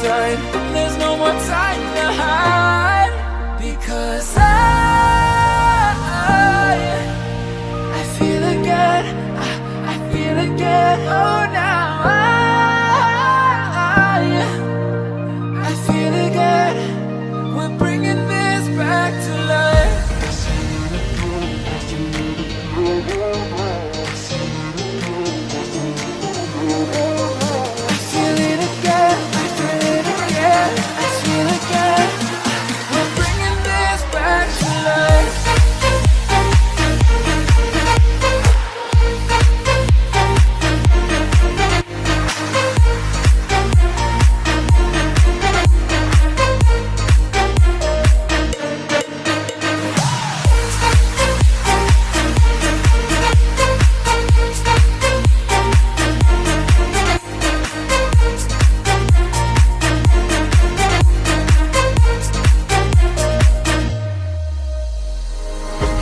inside. There's no more time to hide, because I feel again, I feel again. Oh, now I feel again. We're bringing this back to life. I feel it again, I feel it again, I feel again. We're bringing this back to life.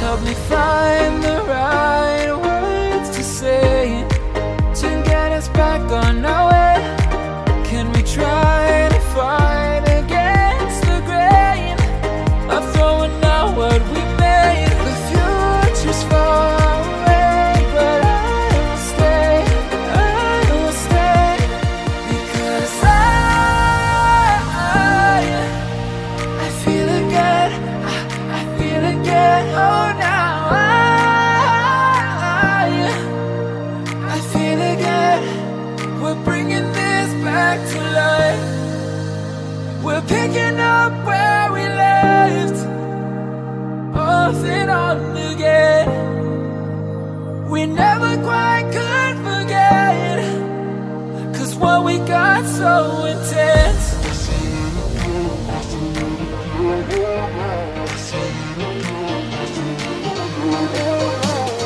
Help me find the right words to say to get us back on our way. Can we try to fight against the grain of throwing out what we made? The future's far away, but I will stay, because I feel again, I feel again. Oh, now I feel again. We're bringing this back to life. We're picking up where we left off and on again. We never quite could forget, 'cause what we got so intense.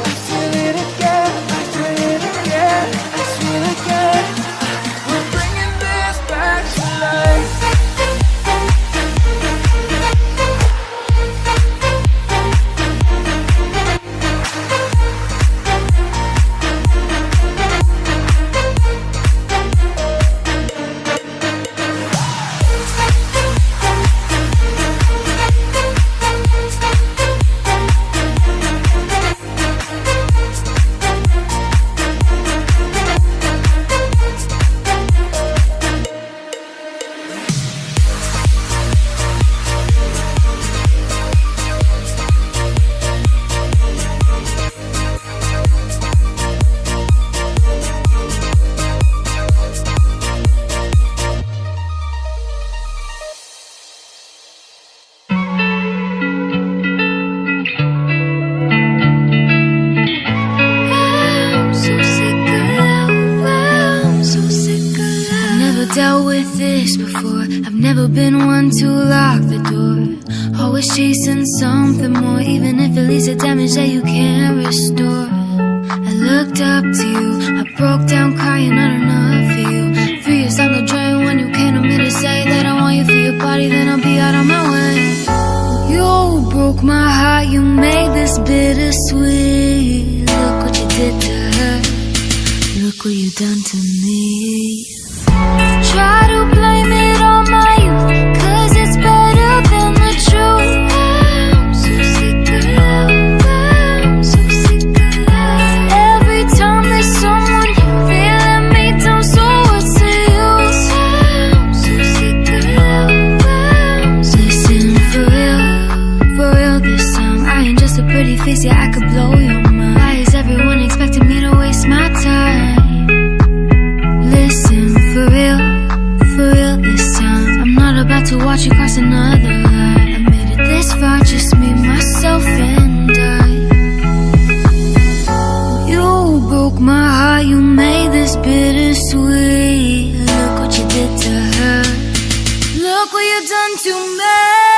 I feel it again, I feel it again, I feel again. We're bringing this back to life. Dealt with this before. I've never been one to lock the door. Always chasing something more, even if it leads to damage that you can't restore. I looked up to you, I broke down crying, not enough for you. 3 years down the drain when you came to me to say that I want you for your body, then I'll be out of my way. You broke my heart, you made this bittersweet. Look what you did to her, look what you done to me. Try to blame it on my youth, 'cause it's better than the truth. I'm so sick of love, I'm so sick of love. Every time there's someone feeling me down, so what's the use? I'm so sick of love, I'm so listen for real this time. I ain't just a pretty face, yeah, I could blow your mind. Why is everyone expecting me to waste my time? Listen for real this time. I'm not about to watch you cross another line. I made it this far, just me, myself, and I. You broke my heart, you made this bittersweet. Look what you did to her, look what you done to me.